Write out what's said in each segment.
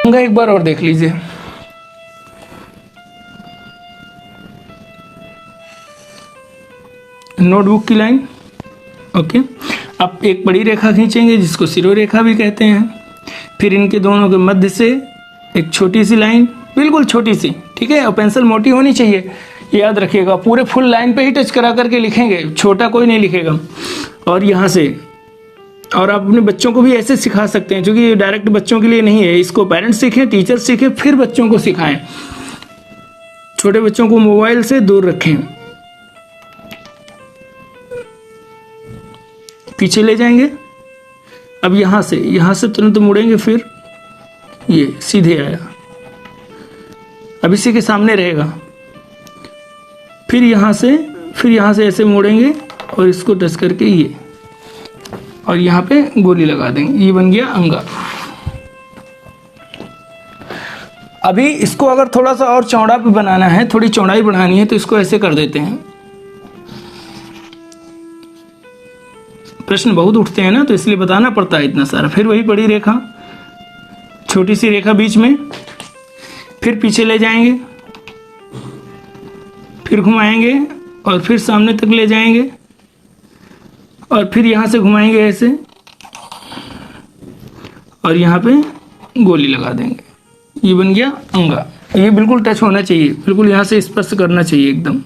एक बार और देख लीजिए। नोटबुक की लाइन, ओके। अब एक बड़ी रेखा खींचेंगे जिसको शिरोरेखा भी कहते हैं। फिर इनके दोनों के मध्य से एक छोटी सी लाइन, बिल्कुल छोटी सी, ठीक है। और पेंसिल मोटी होनी चाहिए, याद रखिएगा। पूरे फुल लाइन पे ही टच करा करके लिखेंगे, छोटा कोई नहीं लिखेगा। और यहाँ से, और आप अपने बच्चों को भी ऐसे सिखा सकते हैं, क्योंकि ये डायरेक्ट बच्चों के लिए नहीं है। इसको पेरेंट्स सीखें, टीचर सीखें, फिर बच्चों को सिखाएं। छोटे बच्चों को मोबाइल से दूर रखें। पीछे ले जाएंगे। अब यहाँ से तुरंत मुड़ेंगे, फिर ये सीधे आया। अब इसी के सामने रहेगा। फिर यहाँ से ऐसे मोड़ेंगे और इसको टच करके ये, और यहाँ पे गोली लगा देंगे। ये बन गया अंगा। अभी इसको अगर थोड़ा सा और चौड़ा भी बनाना है, थोड़ी चौड़ाई बढ़ानी है, तो इसको ऐसे कर देते हैं। प्रश्न बहुत उठते हैं ना, तो इसलिए बताना पड़ता है इतना सारा। फिर वही बड़ी रेखा, छोटी सी रेखा बीच में, फिर पीछे ले जाएंगे, फिर घुमाएंगे और फिर सामने तक ले जाएंगे, और फिर यहाँ से घुमाएंगे ऐसे, और यहाँ पे गोली लगा देंगे। ये बन गया अंगा। ये बिल्कुल टच होना चाहिए, बिल्कुल यहाँ से स्पर्श करना चाहिए एकदम।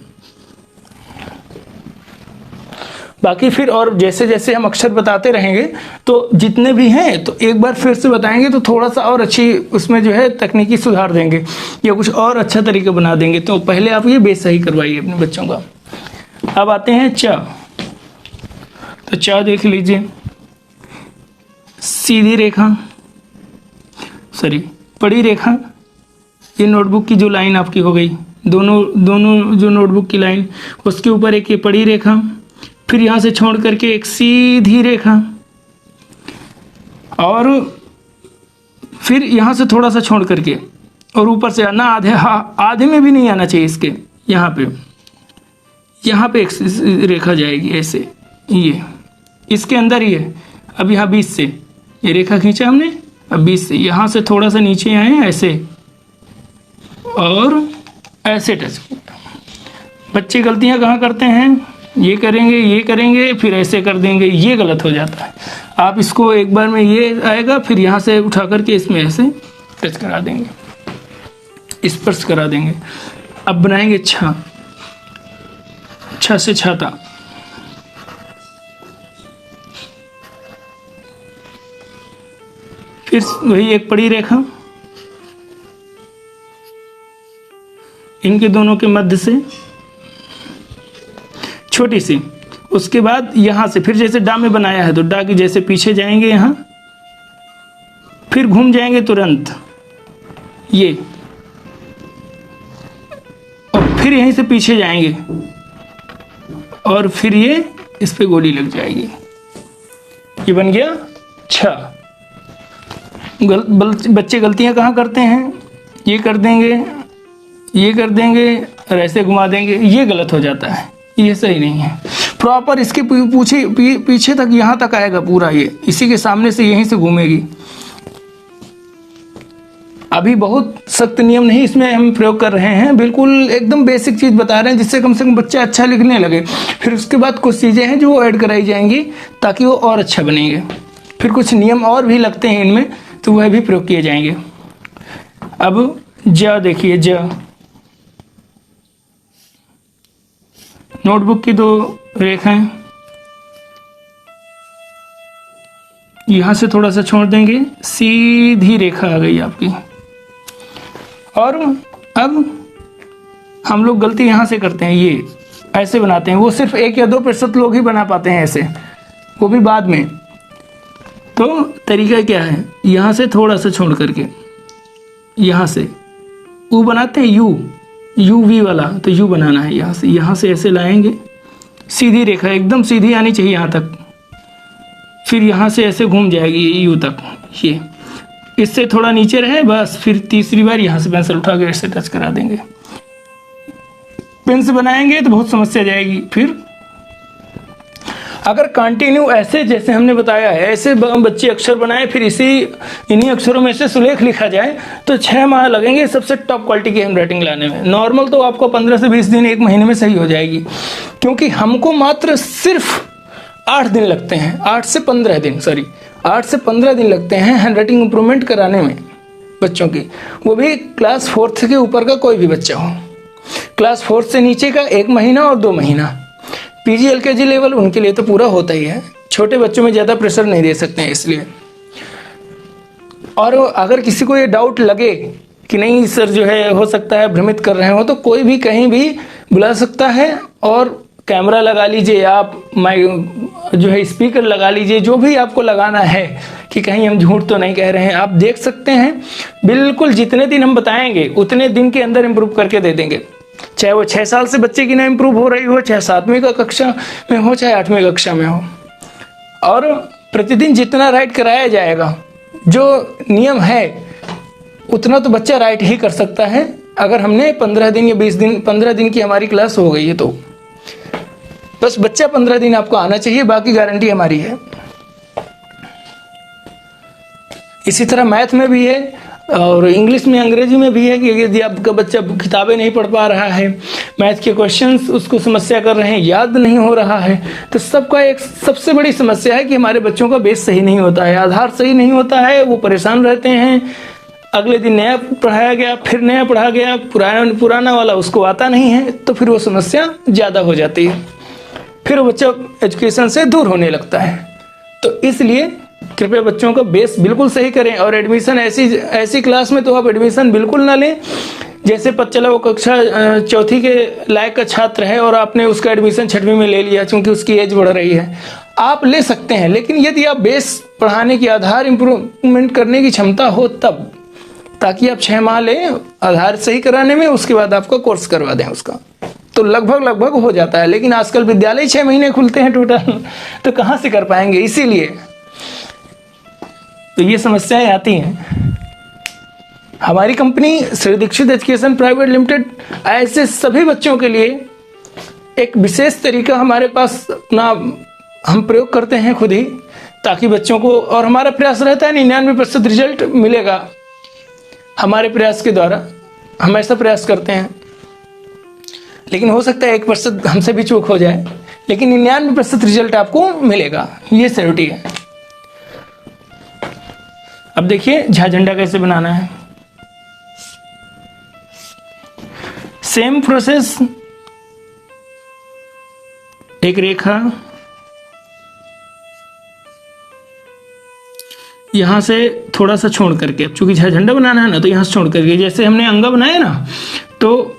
बाकी फिर और जैसे जैसे हम अक्षर बताते रहेंगे, तो जितने भी हैं तो एक बार फिर से बताएंगे, तो थोड़ा सा और अच्छी उसमें जो है तकनीकी सुधार देंगे या कुछ और अच्छा तरीका बना देंगे। तो पहले आप ये बेस सही करवाइए अपने बच्चों का। अब आते हैं च। तो च देख लीजिए, सीधी रेखा, सॉरी बड़ी रेखा। ये नोटबुक की जो लाइन आपकी हो गई, दोनों जो नोटबुक की लाइन, उसके ऊपर एक ये बड़ी रेखा, फिर यहाँ से छोड़ करके एक सीधी रेखा, और फिर यहाँ से थोड़ा सा छोड़ करके, और ऊपर से आना आधे में भी नहीं आना चाहिए इसके। यहाँ पे एक रेखा जाएगी ऐसे, ये इसके अंदर ही है। अब यहाँ बीच से ये रेखा खींचा हमने, अब बीच से यहाँ से थोड़ा सा नीचे आए ऐसे, और ऐसे टच। बच्चे गलतियाँ कहाँ करते हैं, ये करेंगे फिर ऐसे कर देंगे, ये गलत हो जाता है। आप इसको एक बार में ये आएगा, फिर यहाँ से उठा करके इसमें ऐसे टच करा देंगे, स्पर्श करा देंगे। अब बनाएंगे छ। छ से छाता, फिर वही एक बड़ी रेखा, इनके दोनों के मध्य से छोटी सी। उसके बाद यहाँ से फिर जैसे डा में बनाया है, तो डा की जैसे पीछे जाएंगे यहाँ, फिर घूम जाएंगे तुरंत ये, और फिर यहीं से पीछे जाएंगे, और फिर ये इस पे गोली लग जाएगी। ये बन गया छ। बच्चे गलतियां कहाँ करते हैं, ये कर देंगे और ऐसे घुमा देंगे, ये गलत हो जाता है, ये सही नहीं है। प्रॉपर इसके पीछे तक, यहाँ तक आएगा पूरा, ये इसी के सामने से यहीं से घूमेगी। अभी बहुत सख्त नियम नहीं इसमें हम प्रयोग कर रहे हैं, बिल्कुल एकदम बेसिक चीज़ बता रहे हैं, जिससे कम से कम बच्चा अच्छा लिखने लगे। फिर उसके बाद कुछ चीज़ें हैं जो ऐड कराई जाएंगी ताकि वो और अच्छा बनेंगे। फिर कुछ नियम और भी लगते हैं इनमें, तो वह भी प्रयोग किए जाएंगे। अब ज देखिए, ज नोटबुक की दो रेखाएं, यहां से थोड़ा सा छोड़ देंगे, सीधी रेखा आ गई आपकी। और अब हम लोग गलती यहां से करते हैं, ये ऐसे बनाते हैं। वो सिर्फ 1 या 2% लोग ही बना पाते हैं ऐसे, वो भी बाद में। तो तरीका क्या है, यहां से थोड़ा सा छोड़ करके, यहां से U बनाते हैं, यू वी वाला, तो यू बनाना है। यहाँ से ऐसे लाएंगे, सीधी रेखा एकदम सीधी आनी चाहिए यहाँ तक, फिर यहाँ से ऐसे घूम जाएगी यू तक, ये इससे थोड़ा नीचे रहे बस। फिर तीसरी बार यहाँ से पेंसिल उठा के ऐसे टच करा देंगे। पेन से बनाएंगे तो बहुत समस्या जाएगी। फिर अगर कंटिन्यू ऐसे जैसे हमने बताया है ऐसे बच्चे अक्षर बनाए फिर इन्हीं अक्षरों में से सुलेख लिखा जाए तो 6 माह लगेंगे सबसे टॉप क्वालिटी की हैंडराइटिंग लाने में। नॉर्मल तो आपको 15 से 20 दिन 1 महीने में सही हो जाएगी, क्योंकि हमको मात्र सिर्फ 8 दिन लगते हैं, 8 से 15 दिन लगते हैं हैंडराइटिंग इंप्रूवमेंट कराने में बच्चों की, वो भी क्लास 4th के ऊपर का कोई भी बच्चा हो। क्लास 4th से नीचे का 1 महीना और 2 महीना। PG LKG लेवल उनके लिए तो पूरा होता ही है, छोटे बच्चों में ज़्यादा प्रेशर नहीं दे सकते हैं इसलिए। और अगर किसी को ये डाउट लगे कि नहीं सर जो है हो सकता है भ्रमित कर रहे हो, तो कोई भी कहीं भी बुला सकता है और कैमरा लगा लीजिए, आप जो है स्पीकर लगा लीजिए, जो भी आपको लगाना है कि कहीं हम झूठ तो नहीं कह रहे हैं। आप देख सकते हैं बिल्कुल जितने दिन हम बताएंगे उतने दिन के अंदर इम्प्रूव करके दे देंगे, चाहे वो 6 साल से बच्चे की ना इम्प्रूव हो रही हो, चाहे 7वीं कक्षा में हो, चाहे 8वीं कक्षा में हो। और प्रतिदिन जितना राइट कराया जाएगा, जो नियम है उतना तो बच्चा राइट ही कर सकता है अगर हमने 15 दिन या 20 दिन 15 दिन की हमारी क्लास हो गई है तो। बस बच्चा 15 दिन आपको आना चाहिए, बाकी गारंटी हमारी है। इसी तरह मैथ में भी है और इंग्लिश में अंग्रेजी में भी है कि यदि आपका बच्चा किताबें नहीं पढ़ पा रहा है, मैथ के क्वेश्चंस उसको समस्या कर रहे हैं, याद नहीं हो रहा है, तो सबका एक सबसे बड़ी समस्या है कि हमारे बच्चों का बेस सही नहीं होता है, आधार सही नहीं होता है, वो परेशान रहते हैं। अगले दिन नया पढ़ाया गया, फिर नया पढ़ा गया, पुराना वाला उसको आता नहीं है, तो फिर वो समस्या ज़्यादा हो जाती है, फिर वो बच्चा एजुकेशन से दूर होने लगता है। तो इसलिए कृपया बच्चों का बेस बिल्कुल सही करें। और एडमिशन ऐसी क्लास में तो आप एडमिशन बिल्कुल ना लें जैसे चला वो कक्षा 4थी के लायक का छात्र है और आपने उसका एडमिशन 6वीं में ले लिया क्योंकि उसकी एज बढ़ रही है। आप ले सकते हैं, लेकिन यदि आप बेस पढ़ाने की, आधार इम्प्रूवमेंट करने की क्षमता हो तब, ताकि आप 6 माह लें आधार सही कराने में, उसके बाद आपका कोर्स करवा दें उसका, तो लगभग हो जाता है। लेकिन आजकल विद्यालय 6 महीने खुलते हैं टोटल, तो कहाँ से कर पाएंगे, इसीलिए तो ये समस्याएं आती हैं। हमारी company Shri Dikshit education private limited ऐसे सभी बच्चों के लिए एक विशेष तरीका हमारे पास अपना हम प्रयोग करते हैं खुद ही, ताकि बच्चों को, और हमारा प्रयास रहता है 99% रिजल्ट मिलेगा हमारे प्रयास के द्वारा, हम ऐसा प्रयास करते हैं। लेकिन हो सकता है 1% हमसे भी चूक हो जाए, लेकिन 99% रिजल्ट आपको मिलेगा, ये श्योरिटी है। अब देखिए झंडा कैसे बनाना है। सेम प्रोसेस, एक रेखा यहां से थोड़ा सा छोड़ करके, अब चूंकि झंडा बनाना है ना तो यहां से छोड़ करके, जैसे हमने अंगा बनाया ना, तो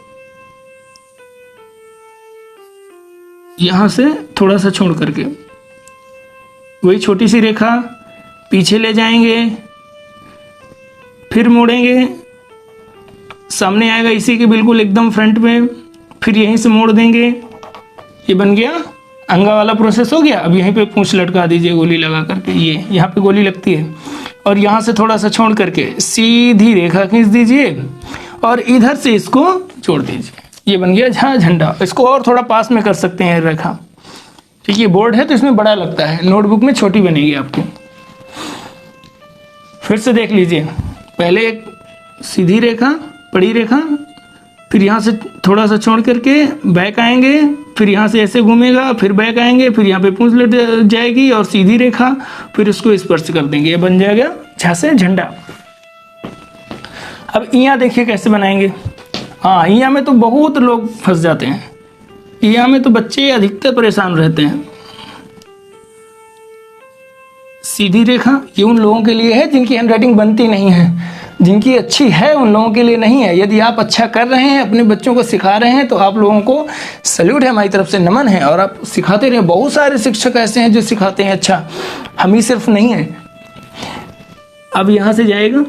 यहां से थोड़ा सा छोड़ करके वही छोटी सी रेखा पीछे ले जाएंगे, फिर मोड़ेंगे, सामने आएगा इसी के बिल्कुल एकदम फ्रंट में, फिर यहीं से मोड़ देंगे। ये बन गया अंगा वाला प्रोसेस हो गया। अब यहीं पे पूंछ लटका दीजिए गोली लगा करके, ये यहाँ पे गोली लगती है, और यहाँ से थोड़ा सा छोड़ करके सीधी रेखा खींच दीजिए और इधर से इसको जोड़ दीजिए। ये बन गया झंडा। इसको और थोड़ा पास में कर सकते हैं रेखा, ठीक है, बोर्ड है तो इसमें बड़ा लगता है, नोटबुक में छोटी बनेगी आपको। फिर से देख लीजिए, पहले एक सीधी रेखा, बड़ी रेखा, फिर यहाँ से थोड़ा सा छोड़ करके बैक आएंगे, फिर यहाँ से ऐसे घूमेगा, फिर बैक आएंगे, फिर यहाँ पे पूंछ लट जाएगी और सीधी रेखा, फिर उसको स्पर्श कर देंगे, ये बन जाएगा झा से झंडा। अब इया देखिए कैसे बनाएंगे। हाँ, इया में तो बहुत लोग फंस जाते हैं, इया में तो बच्चे अधिकतर परेशान रहते हैं। सीधी रेखा ये उन लोगों के लिए है जिनकी हैंडराइटिंग बनती नहीं है, जिनकी अच्छी है उन लोगों के लिए नहीं है। यदि आप अच्छा कर रहे हैं, अपने बच्चों को सिखा रहे हैं, तो आप लोगों को सैल्यूट है, हमारी तरफ से नमन है, और आप सिखाते रहे। बहुत सारे शिक्षक ऐसे हैं जो सिखाते हैं अच्छा, हम ही सिर्फ नहीं है। अब यहाँ से जाएगा,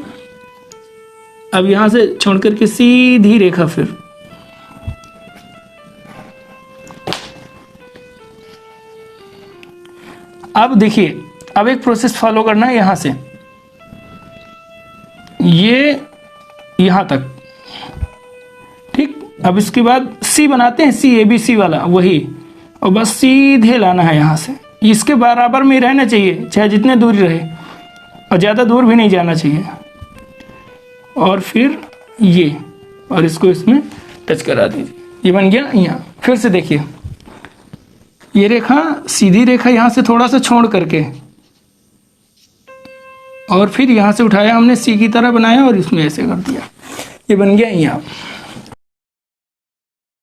अब यहाँ से छोड़ करके सीधी रेखा, फिर अब देखिए, अब एक प्रोसेस फॉलो करना है यहां से ये यहां तक, ठीक। अब इसके बाद सी बनाते हैं, सी ABC वाला वही, और बस सीधे लाना है यहां से, इसके बराबर में रहना चाहिए, चाहे जितने दूरी रहे, और ज़्यादा दूर भी नहीं जाना चाहिए। और फिर ये, और इसको इसमें टच करा दीजिए, ये बन गया यहाँ। फिर से देखिए, ये रेखा सीधी रेखा यहाँ से थोड़ा सा छोड़ करके, और फिर यहाँ से उठाया हमने सी की तरह बनाया और इसमें ऐसे कर दिया, ये बन गया यहाँ।